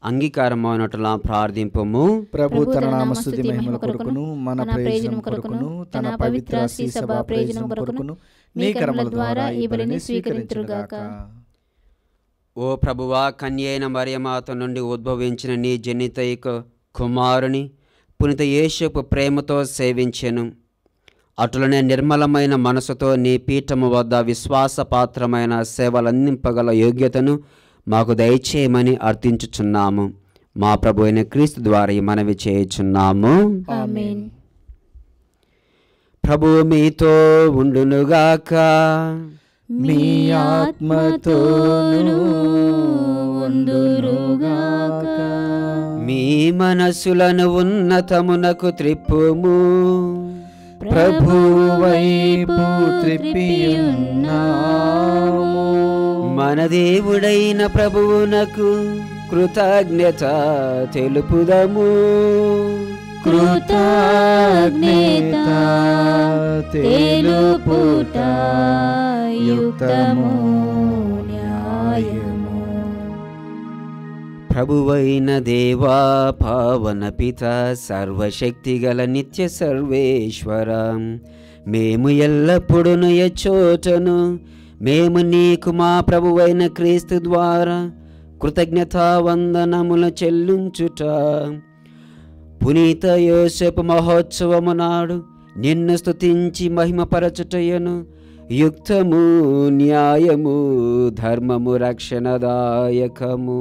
అంగీకారమైనట్లా ప్రార్థింపము. ప్రభు తన నామస్తుతి మహిమల కొరకును మన ప్రయోజనం కొరకును తన పవిత్ర శ్రీ సభ ప్రయోజనం కొరకును నీ కర్మల ద్వారా ఈ బలిని స్వీకరించుగాక. ఓ ప్రభువా, కన్యైన మరియమాత నుండి ఉద్భవించిన నీ జనితైక కుమారుని పునీత యేసుపు ప్రేమతో సేవించెను. అటులనే నిర్మలమైన మనసుతో నీ పీఠము వద్ద విశ్వాసపాత్రమైన సేవలందింపగల యోగ్యతను మాకు దయచేయమని అర్థించుచున్నాము. మా ప్రభు అయిన క్రీస్తు ద్వారా మనవి చేయుచున్నాము. ఆమేన్. ప్రభువు మీతో ఉండునుగాక. మీ ఆత్మతోను ఉండురుగాక. మీ మనస్సులను ఉన్నతమునకు త్రిప్పుము. ప్రభువు వైపు త్రిప్పియున్నాము. మన దేవుడైన ప్రభువునకు కృతజ్ఞత తెలుపుదము. కృతజ్ఞత తెలుపుట యుక్తము న్యాయము. ప్రభువైన దేవా, పావన పిత, సర్వశక్తిగల నిత్య సర్వేశ్వర, మేము ఎల్లప్పుడూ ఎచ్చోటను మేము నీకు మా ప్రభువైన క్రీస్తు ద్వారా కృతజ్ఞతావందనములు చెల్లించుట, పునీత యోసేపు మహోత్సవము నాడు నిన్ను స్తుతించి మహిమపరచుటయను యుక్తము న్యాయము ధర్మము రక్షణదాయకము.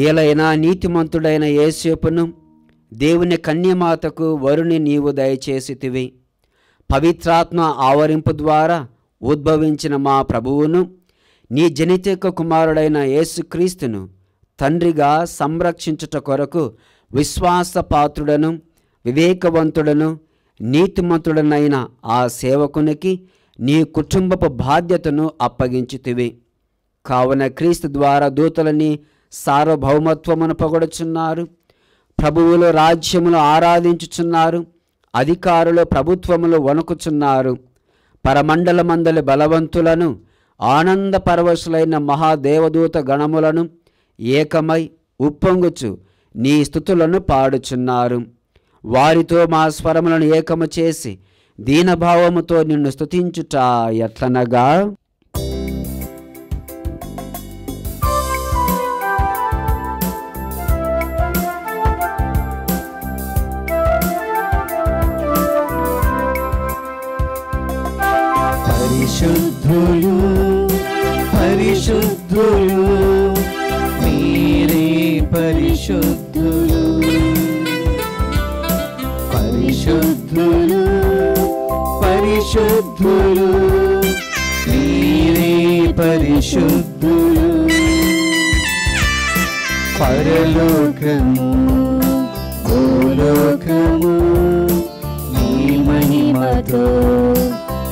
ఏలైనా నీతిమంతుడైన యోసేపును దేవుని కన్యమాతకు వరుని నీవు దయచేసితివి. పవిత్రాత్మ ఆవరింపు ద్వారా ఉద్భవించిన మా ప్రభువును, నీ జనితక కుమారుడైన యేసుక్రీస్తును తండ్రిగా సంరక్షించుట కొరకు విశ్వాసపాత్రుడను వివేకవంతుడను నీతిమంతుడనైన ఆ సేవకునికి నీ కుటుంబపు బాధ్యతను అప్పగించితివి. కావున క్రీస్తు ద్వారా దూతలని సార్వభౌమత్వమును పొగడుచున్నారు, ప్రభువులు రాజ్యములు ఆరాధించుచున్నారు, అధికారులు ప్రభుత్వములు వణుకుచున్నారు. పరమండలమందలి బలవంతులను ఆనంద పరవశులైన మహాదేవదూత గణములను ఏకమై ఉప్పొంగుచు నీ స్తుతులను పాడుచున్నారు. వారితో మా స్వరములను ఏకము చేసి దీనభావముతో నిన్ను స్తుతించుట ఎట్లనగా, పరిశుద్ధులు పరిశుద్ధులు మీరే పరిశుద్ధులు. పరిశుద్ధులు పరిశుద్ధులు మీరే పరిశుద్ధులు. పరలోకము భూలోకము నీ మహిమతో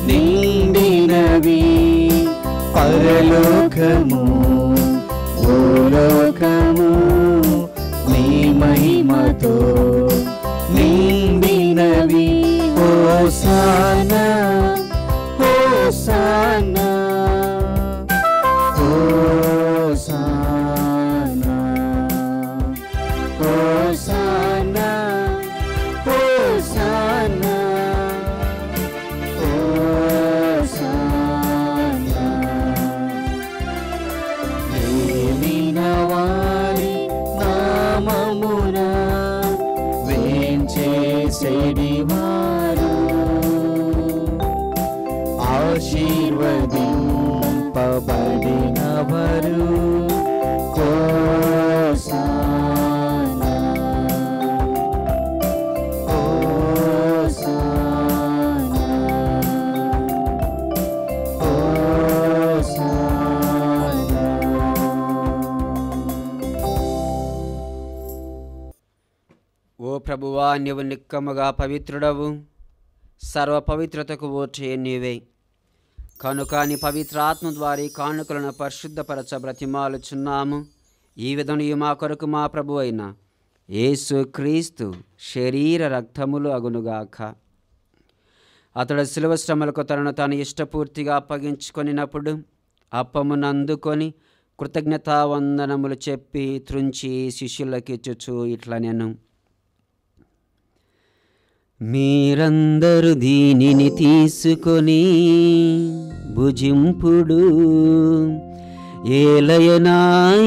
నిండినవి. పరలోకము భూలోకము నీ మహిమతో నిండినవి. హోసానా హోసానా హోసానా హోసానా హోసానా హోసానా. ఏలిన వారి నామమున వేంచేసేడివారు ఆశీర్వదింపబడినవరు. హోసానా హోసానా హోసానా. ఓ ప్రభువా, నీవు నిక్కముగా పవిత్రుడవు, సర్వ పవిత్రతకు ఓటే నీవే. కనుక నీ పవిత్రాత్మ ద్వారా ఈ కానుకలను పరిశుద్ధపరచ బ్రతిమాలుచున్నాము. ఈ విధంగా మా కొరకు మా ప్రభు అయిన యేసు క్రీస్తు శరీర రక్తములు అగునుగాక. అతడు శిలువ శ్రమలకు తనను తాను ఇష్టపూర్తిగా అప్పగించుకొనినప్పుడు అప్పమును అందుకొని కృతజ్ఞతావందనములు చెప్పి త్రుంచి శిష్యులకిచ్చుచు ఇట్లనెను, మీరందరూ దీనిని తీసుకొని భుజింపుడు. ఏలయనా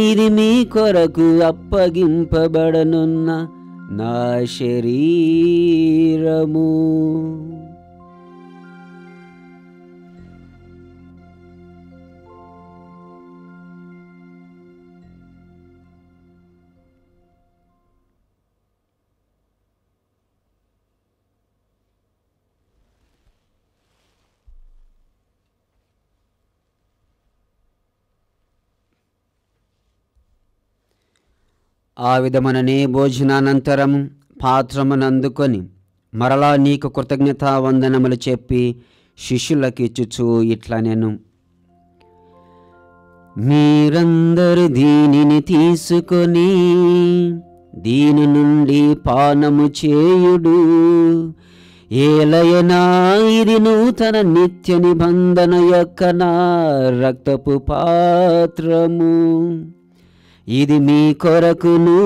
ఇది మీ కొరకు అప్పగింపబడనున్న నా శరీరము. ఆ విధముననే భోజనానంతరము పాత్రమునందుకొని మరలా నీకు కృతజ్ఞతావందనములు చెప్పి శిష్యులకిచ్చుచు ఇట్లా నేను, మీరందరూ దీనిని తీసుకొని దీని నుండి పానము చేయుడు, ఏలయనా ఇది నూతన నిత్య నిబంధన యొక్క నా రక్తపు పాత్రము, ఇది మీ కొరకును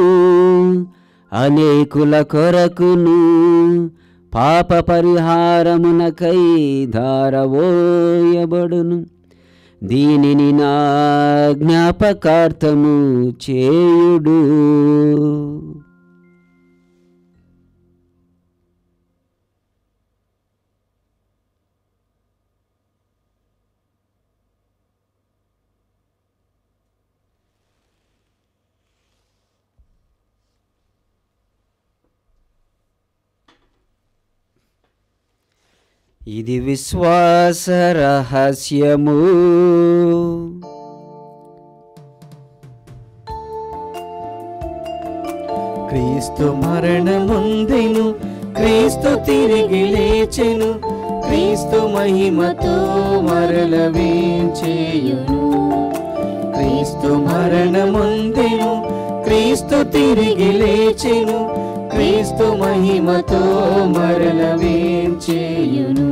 అనేకుల కొరకును పాప పరిహారమునకై ధారవోయబడును, దీనిని నా జ్ఞాపకార్థము చేయుడు. ఇది విశ్వాస రహస్యము. క్రీస్తు మరణముందెను, క్రీస్తు తిరిగి లేచెను, క్రీస్తు మహిమతో మరల వేంచేయును. క్రీస్తు మరణముందెను, క్రీస్తు తిరిగి లేచెను, క్రీస్తు మహిమతో మరల వేంచేయును.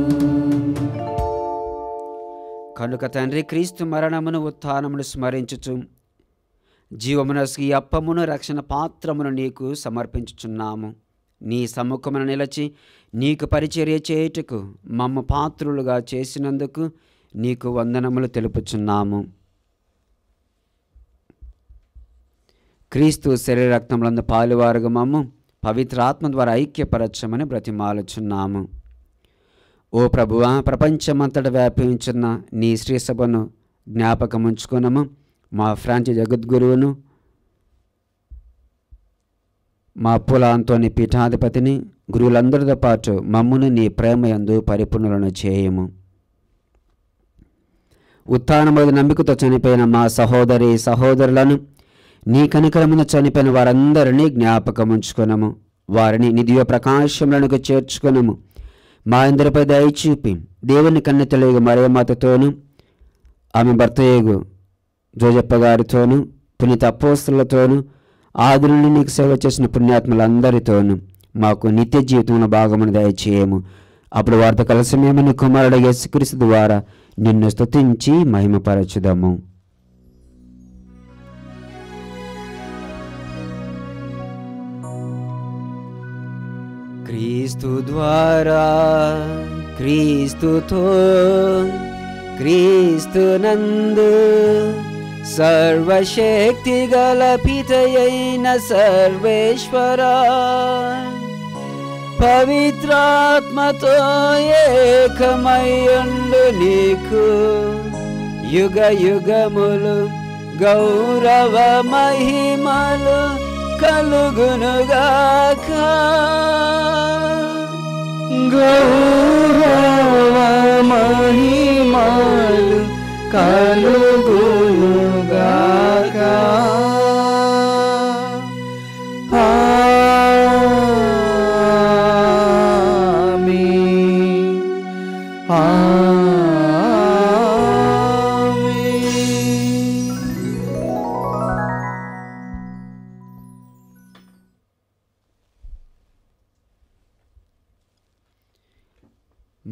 కనుక తండ్రి, క్రీస్తు మరణమును ఉత్థానమును స్మరించుచు జీవమునసు ఈ అప్పమును రక్షణ పాత్రమును నీకు సమర్పించుచున్నాము. నీ సముఖమున నిలచి నీకు పరిచర్య చేయుటకు మమ్మ పాత్రులుగా చేసినందుకు నీకు వందనములు తెలుపుచున్నాము. క్రీస్తు శరీర రక్తములందు పాలువారుగా మమ్ము పవిత్రాత్మ ద్వారా ఐక్యపరచమని బ్రతిమాలుచున్నాము. ఓ ప్రభువా, ప్రపంచమంతటా వ్యాపించున్న నీ శ్రీసభను జ్ఞాపకముంచుకునము. మా ఫ్రాంచి జగద్గురువును, మా పులాంతోని పీఠాధిపతిని, గురువులందరితో పాటు మమ్మును నీ ప్రేమయందు పరిపూర్ణులను చేయము. ఉత్థానముల నమ్మికతో చనిపోయిన మా సహోదరి సహోదరులను, నీ కనికరమున చనిపోయిన వారందరినీ జ్ఞాపకముంచుకునము. వారిని నీ దివ్య ప్రకాశములకు చేర్చుకునము. మా అందరిపై దయ చూపి దేవుని కన్నెతలేగు మరియమాతతోనూ, ఆమె భర్తయేగు జోజప్ప గారితోనూ, పునీత అపోస్తలులతోనూ, ఆది నుండి నీకు సేవ చేసిన పుణ్యాత్ములందరితోనూ మాకు నిత్య జీవితంలో భాగమును దయచేయము. అప్పుడు వారితో కలిసి మేము నీ కుమారుడు యేసుక్రీస్తు ద్వారా నిన్ను స్తుతించి మహిమపరచుదాము. క్రీస్తు ద్వారా, క్రీస్తుతో, క్రీస్తునందు సర్వశక్తి గల పితయైన సర్వేశ్వరా, పవిత్రాత్మతో ఏకమయ్యుండు నీకు యుగ యుగములు గౌరవ మహిమలు కలుగునుగాక. గౌరవ మహిమలు కలుగునుగాక. ఆమేన్.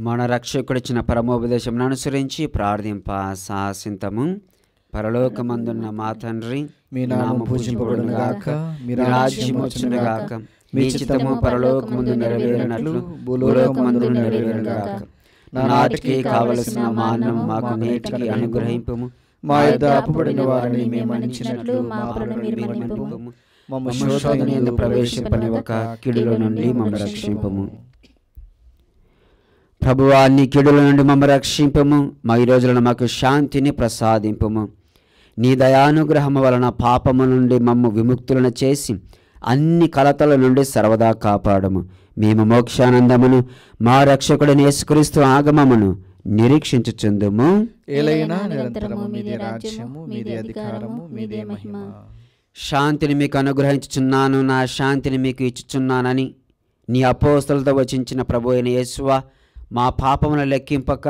మన రక్షకుడిచ్చిన పరమోపదేశమును అనుసరించి ప్రార్థింప సాహసింతము. పరలోకమందున్న మా తండ్రి, మీ నామము పూజింపబడునుగాక, మీ రాజ్యము వచ్చునుగాక, మీ చిత్తము పరలోకమందు నెరవేరినట్లు భూలోకమందు నెరవేరునుగాక. నాటికి కావలసిన మాన్నం మాకు నేటికి అనుగ్రహింపుము. మా యొద్ద అప్పుబడిన వారిని మేము మన్నించినట్లు మా అప్పులను మీరు మన్నింపుము. మమ్ము శోధనయందు ప్రవేశింపనివ్వక కీడుల నుండి మమ్మల్ని రక్షింపము. ప్రభువా, నీ కీడుల నుండి మమ్మ రక్షింపము. మా ఈ రోజులను మాకు శాంతిని ప్రసాదింపము. నీ దయానుగ్రహము వలన పాపము నుండి మమ్ము విముక్తులను చేసి అన్ని కలతల నుండి సర్వదా కాపాడము. మేము మోక్షానందమును మా రక్షకుడైన యేసుక్రీస్తు ఆగమమును నిరీక్షించుచుందుము. ఏలైనా నిరంతరము మీదే రాజ్యము, మీదే అధికారము, మీదే మహిమ. శాంతిని మీకు అనుగ్రహించుచున్నాను, నా శాంతిని మీకు ఇచ్చుచున్నానని నీ అపోస్తలతో వచించిన ప్రభు అయిన యేసువా, మా పాపమును లెక్కింపక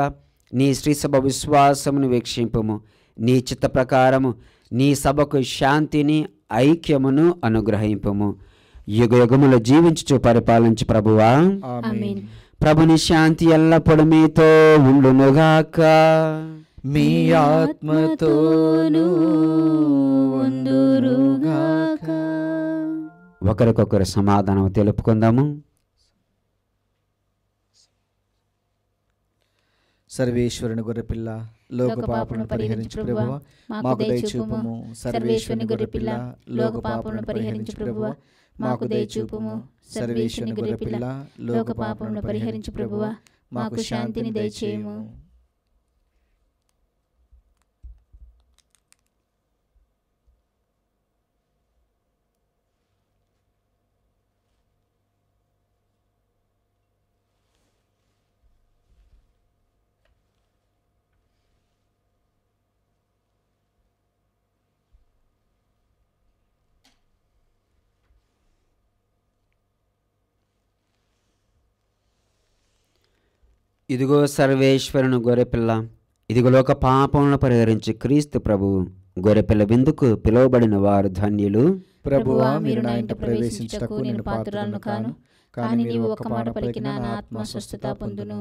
నీ శ్రీసభ విశ్వాసమును వీక్షింపుము. నీ చిత్త ప్రకారము నీ సభకు శాంతిని ఐక్యమును అనుగ్రహింపుము. యుగ యుగములు జీవించుచు పరిపాలించు ప్రభువా. ఆమేన్. ప్రభుని శాంతి ఎల్లప్పుడూ మీతో ఉండునుగాక. మీ ఆత్మతోనూ ఉండురుగాక. ఒకరికొకరు సమాధానం తెలుపుకుందాము. సర్వేశ్వరుని గొర్రెపిల్ల, లోక పాపములను పరిహరించు ప్రభువా, మాకు దయచూపుము. సర్వేశ్వరుని గొర్రెపిల్ల, లోక పాపములను పరిహరించు ప్రభువా, మాకు దయచూపుము. సర్వేశ్వరుని గొర్రెపిల్ల, లోక పాపములను పరిహరించు ప్రభువా, మాకు శాంతిని దయచేయుము. ఇదిగో సర్వేశ్వరుని గొర్రెపిల్ల, ఇదిగో లోక పాపములను పరిహరించి క్రీస్తు ప్రభువు. గొర్రెపిల్ల విందుకు పిలువబడిన వారు ధన్యులు. ప్రభువా, మీరు నా ఇంట ప్రవేశించుటకు నేను పాత్రురాలను కాను, కానీ నీవు ఒక మాట పలికినా నా ఆత్మ స్వస్థత పొందును.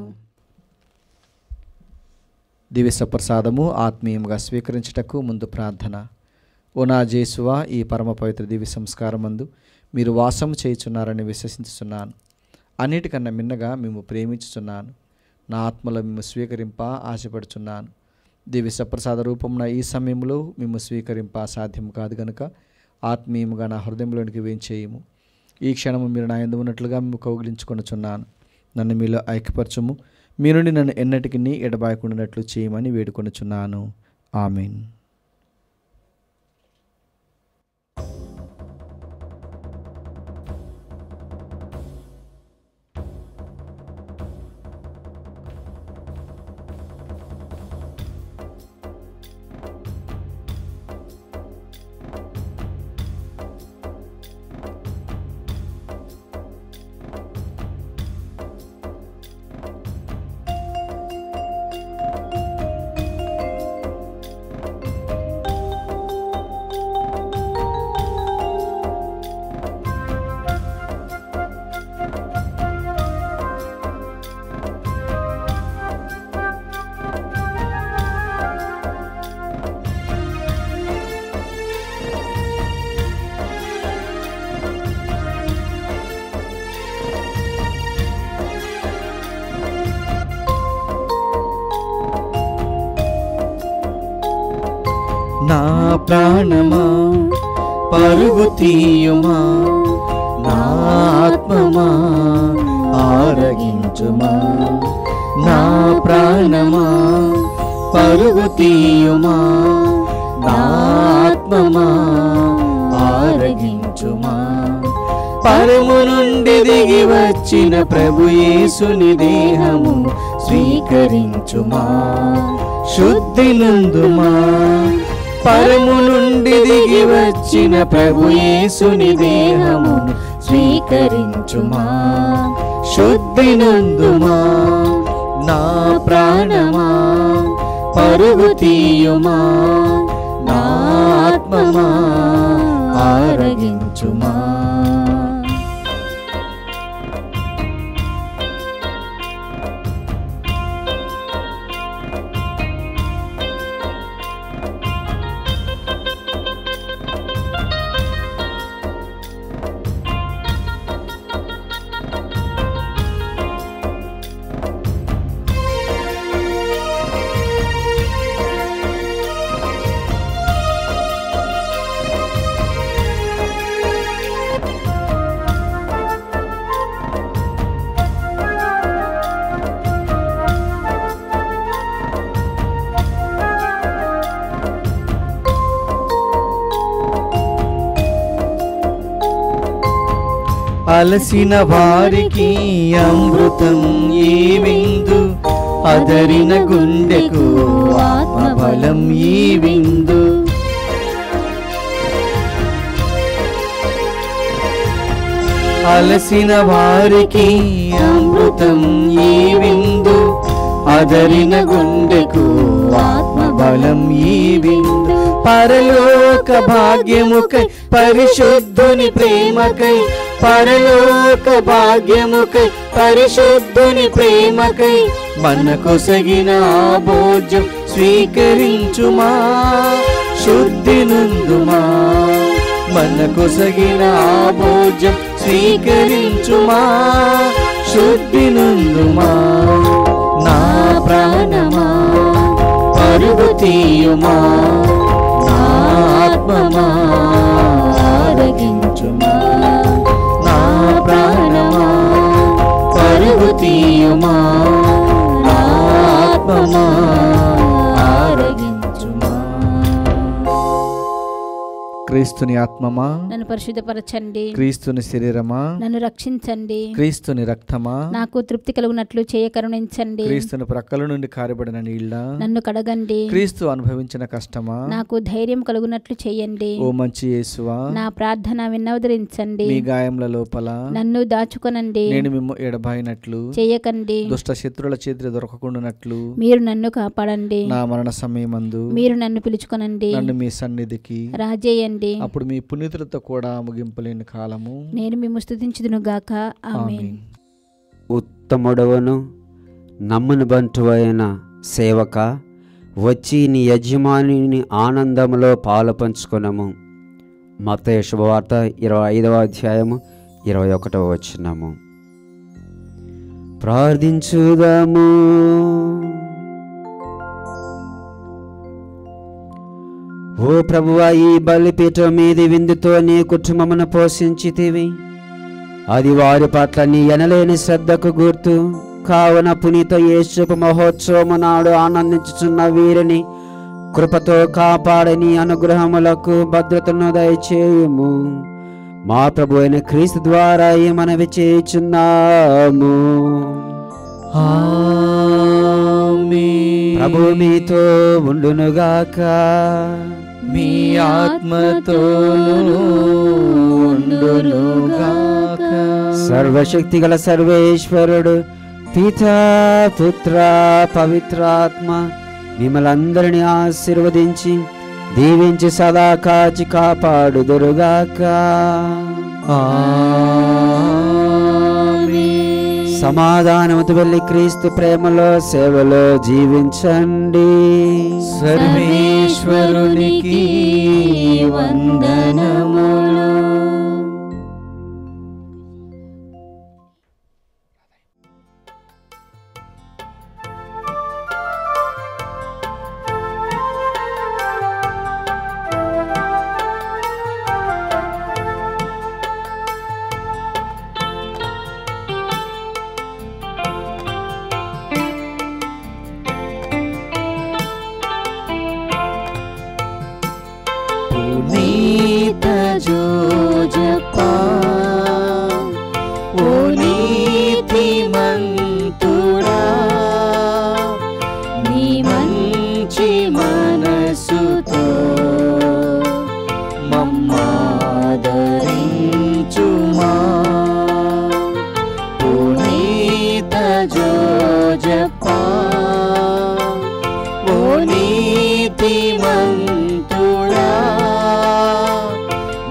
దివ్య ప్రసాదము ఆత్మీయంగా స్వీకరించుటకు ముందు ప్రార్థన. ఓ నా జేసువా, ఈ పరమ పవిత్ర దివ్య సంస్కారమందు మీరు వాసం చేయుచున్నారని విశ్వసించుచున్నాను. అన్నిటికన్నా మిన్నగా మేము ప్రేమించుచున్నాను. నా ఆత్మలో మేము స్వీకరింప ఆశపడుచున్నాను. దివ్య సప్రసాద రూపమున ఈ సమయంలో మేము స్వీకరింప సాధ్యం కాదు గనుక ఆత్మీయముగా నా హృదయంలోనికి వేంచేయము. ఈ క్షణము మీరు నా యందు ఉన్నట్లుగా మేము కౌగిలించుకొనుచున్నాను. నన్ను మీలో ఐక్యపరచుము. మీ నుండి నన్ను ఎన్నటికీ ఎడబాయకుండానట్లు చేయమని వేడుకొనుచున్నాను. ఆమేన్. నా ప్రాణమా పరుగు తీయుమా, నా ఆత్మమా ఆరగించుమా. నా ప్రాణమా పరుగు తీయుమా, నా ఆత్మమా ఆరగించుమా. పరము నుండి దిగి వచ్చిన ప్రభు యేసుని దేహము స్వీకరించుమా, శుద్ధి నందుమా. పరము నుండి దిగి వచ్చిన ప్రభు యేసుని దేహము స్వీకరించుమా, శుద్ధి నందుమా. నా ప్రాణమా పరుగు తీయుమా, నా ఆత్మమా ఆరగించుమా. అలసిన వారికి అమృతం ఈ విందు, అదరిన గుండెకు ఆత్మబలం ఈ విందు. అలసిన వారికి అమృతం ఈ విందు, అదరిన గుండెకు ఆత్మబలం ఈ విందు. పరలోక భాగ్యముకై పరిశుద్ధుని ప్రేమకై, పరలోక భాగ్యముకై పరిశుద్ధుని ప్రేమకై మనకొసగిన ఆ భోజ్యం స్వీకరించుమా, శుద్ధి నందుమా. మనకొసగిన ఆ భోజ్యం స్వీకరించుమా, శుద్ధి నందుమా. నా ప్రాణమా పరుగు తీయుమా, నా ఆత్మమా ఆరగించుమా. నా ప్రాణమా పరుగు తీయుమా, నా ఆత్మమా ఆరగించుమా. క్రీస్తుని ఆత్మమా నన్ను పరిశుద్ధపరచండి, క్రీస్తుని శరీరమా నన్ను రక్షించండి, క్రీస్తుని రక్తమా నాకు తృప్తి కలుగునట్లు చేయ కరుణించండి. క్రీస్తుని ప్రక్కల నుండి కారబడిన నీళ్ళ నన్ను కడగండి, క్రీస్తు అనుభవించిన కష్టమా నాకు ధైర్యం కలుగునట్లు చేయండి. ఓ మంచి యేసువా, నా ప్రార్థన విన్నవదరించండి, మీ గాయముల లోపల నన్ను దాచుకొనండి, నేను మిమ్ము ఎడబాయినట్లు చేయకండి, దుష్ట శత్రుల చేతి దొరకకుండానట్లు మీరు నన్ను కాపాడండి. నా మరణ సమయమందు మీరు నన్ను పిలుచుకొనండి, నన్ను మీ సన్నిధికి రాజేయండి. అప్పుడు మీ పునీతులతో కూడా ముగింపలేని కాలము నేను మిమ్ము స్తుతించుదును గాక. ఆమేన్. ఆమేన్. ఉత్తముడవను నమ్మని బంటువైన సేవక, వచ్చి నీ యజమానిని ఆనందములో పాలు పంచుకొనము. మత్తయి శుభవార్త 25వ అధ్యాయము 21వ వచనము. ప్రార్థించుదాము. ఓ ప్రభువా, ఈ బలిపీఠం మీది విందుతో నీ కుటుంబమును పోషించితివి. అది వారి పట్ల నీ ఎనలేని శ్రద్ధకు గుర్తు. కావున పునీత యేసు మహోత్సవము నాడు ఆనందించుచున్న వీరిని కృపతో కాపాడని అనుగ్రహములకు భద్రతను దయచేయుము. మా ప్రభు అయిన క్రీస్తు ద్వారా ఈ మనవి చేయుచున్నాము. ప్రభు మీతో ఉండునుగాక, మీ ఆత్మతోను ఉండునుగాక. సర్వశక్తి గల సర్వేశ్వరుడు పితా పుత్ర పవిత్రాత్మ మిమ్మలందరినీ ఆశీర్వదించి దీవించి సదా కాచి కాపాడుదురుగాక. సమాధానముతో వెళ్ళి క్రీస్తు ప్రేమలో సేవలో జీవించండి. సర్వేశ్వరునికి వందనములు. పునీత జోజప్పా, ఓ నీతిమంతుడా, నీ మంచి మనసుతో మమ్మాదరించుమా. పునీత జోజప్పా, ఓ నీతిమంతుడా,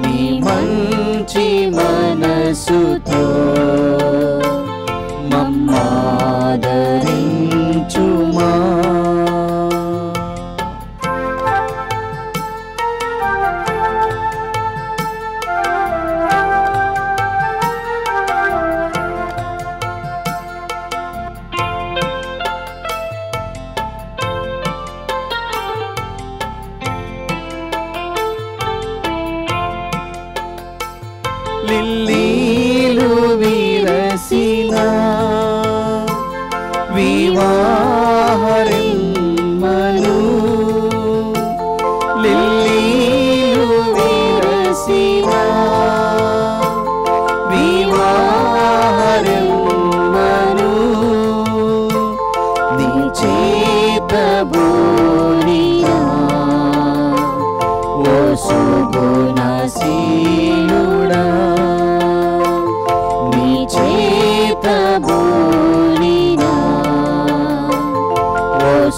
నీ మంచి మనసుతో మమ్మాదరించుమా. లిల్లీలు విరసిన వివాహరిమ్మను, లిల్లీలు విరసిన వివాహరిమ్మను, నీ చేత బోలియా ఓ సుగుణశీలుడా.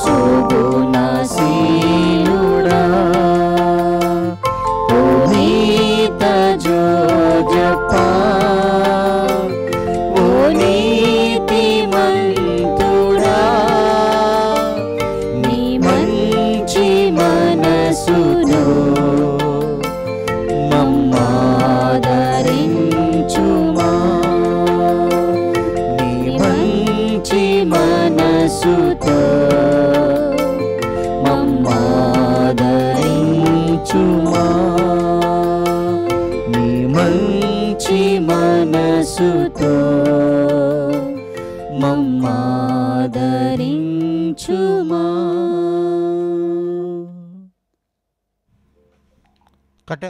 సుగుణశీలుడా పునీత జోజప్పా ఓ నీతిమంతుడా నీ మంచి మనసును మమ్మాదరించుమా నీ మంచి మనసుతో మమ్మాదరించుమా నీ మంచి మనసుతో మమ్మాదరించుమా. కట్ట